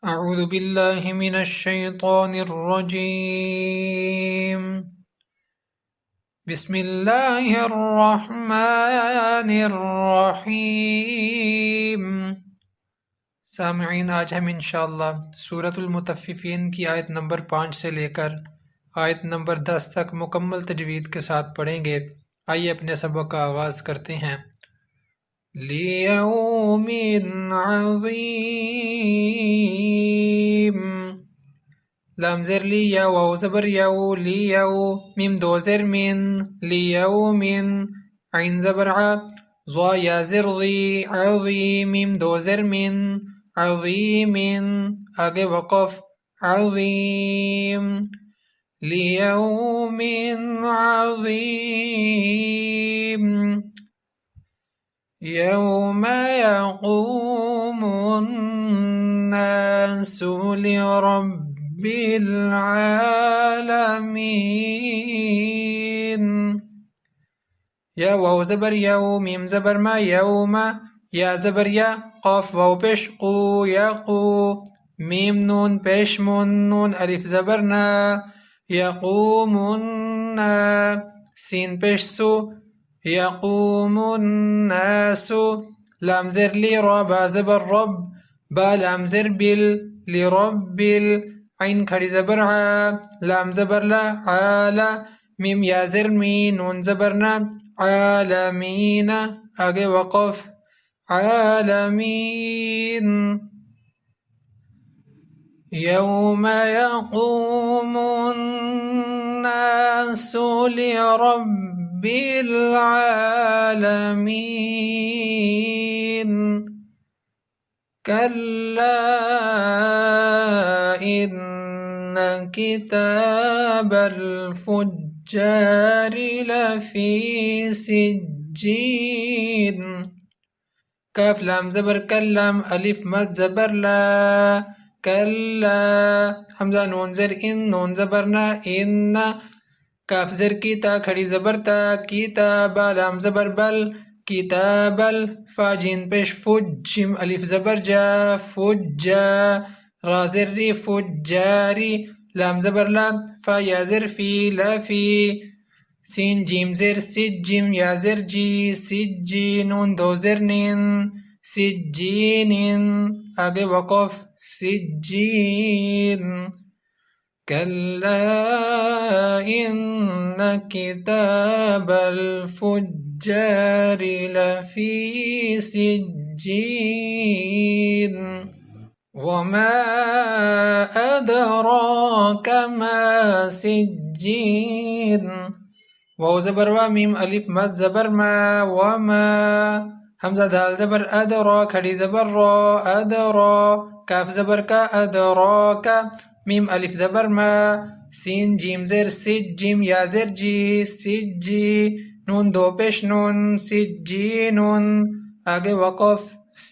أعوذ بالله من الشيطان الرجيم. بسم الله الرحمن الرحیم. سامعین، آج ہم انشاءاللہ سورۃ المطففین کی آیت نمبر 5 سے لے کر آیت نمبر 10 تک مکمل تجوید کے ساتھ پڑھیں گے. آئیے اپنے سبق کا آغاز کرتے ہیں. لیوم عظیم. لام زر لی یا واو زبر یو لیو میم دو زر من لیومن عین زبر ع ضا یا زر ضی عظیم میم دو زر من عظیمن آگے وقف عظیم لیوم عظیم یوم یقوم الناس لرب العالمین. یا واو زبر یو میم زبر ما یوم یا زبر یا قاف واو پیش قو یقو میم نون پیش من نون الف زبر نا یقومن سین پیش سو یقوم الناس. لام زر لی را با زبر رب با لام زر بل لرب عین کھڑی زبر ع لام زبر لا عالا میم یا زر می نون زبر نا عالمین آگے وقف عالمین. یوم یقوم الناس لرب العالمین. کلا ان کتاب الفجار لفی سجین. کاف لام زبر کلام الف مد زبر لا کلا حمزہ نون زر ان نون زبر نا ان کاف زر کی تا کھڑی زبر تا کتاب لام زبر بل کتابل فا جین پیش فج جیم الف زبر جا فجا را زر ری فجاری لام زبر لا فا یا زر فی لا فی سین جیم زر سج جیم یا زر جی سجی نون دو زر نین سجینن آگے وقف سجین. کلا ان کتاب الفجار لفی سجین. وما ادراک ما سجین. واو زبر وا میم الف مد زبر ما وما حمزہ دال زبر ادرا کھڑی زبر را ادرا کاف زبر کا ادراک میم الف زبر ما سین جیم زر سج جیم یا زر جی سجی نون دو پیش نون سجینن آگے وقف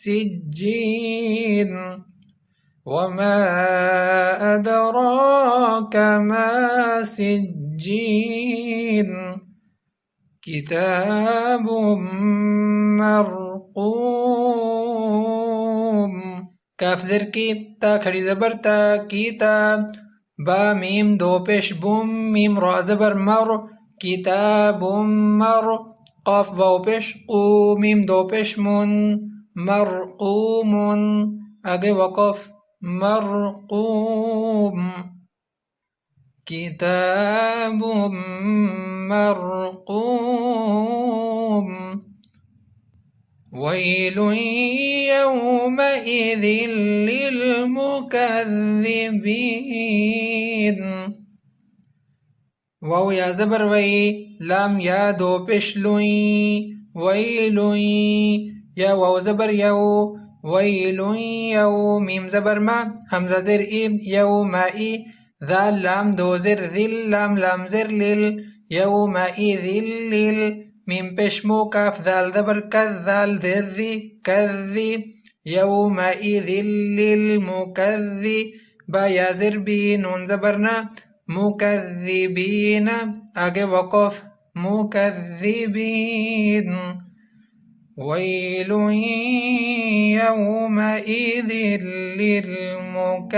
سجین. وما ادراک ما سجین. کتاب مرقوم. کاف زر کی تا کھڑی زبر تا کتاب با میم دو پیش بوم میم را زبر مر کتاب مر قاف واو پیش قو میم دو پیش من مرقوم آگے وقف مرقوم. کتاب مرقوم. ویل یومئذ للمکذبین. واو یا زبر وی لام یا دو پیش لوئی ویلوئی یا واو زبر یو ویل یو میم زبر ما حمزہ زر ای یومئی ذال لام دو زر ذل لام لام زر لل یومئذ لل میم پیش مو کاف ذال زبر کذ ذال ذر ذی کذی یومئذ للمکذی با یا زر بی نون زبرنا مکذبین آگے وقف مکذبین. ويل يومئذ للمكذبين.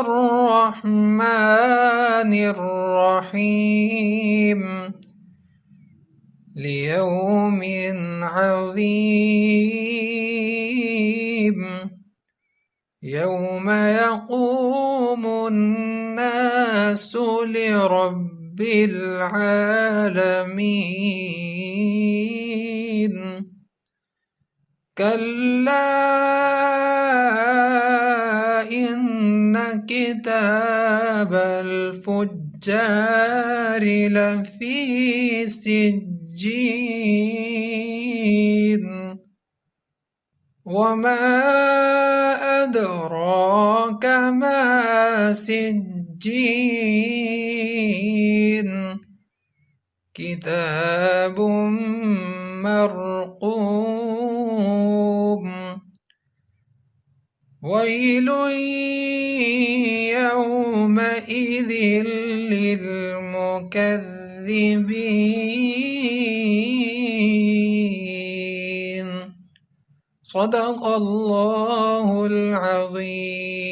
الرحمن ليوم عظيم يوم يقوم الناس لرب العالمين كلا إن كتاب الفجار لفي سجين وما أدراك ما سجين كتاب مرقوم ويل يومئذ للمكذبين صدق الله العظيم.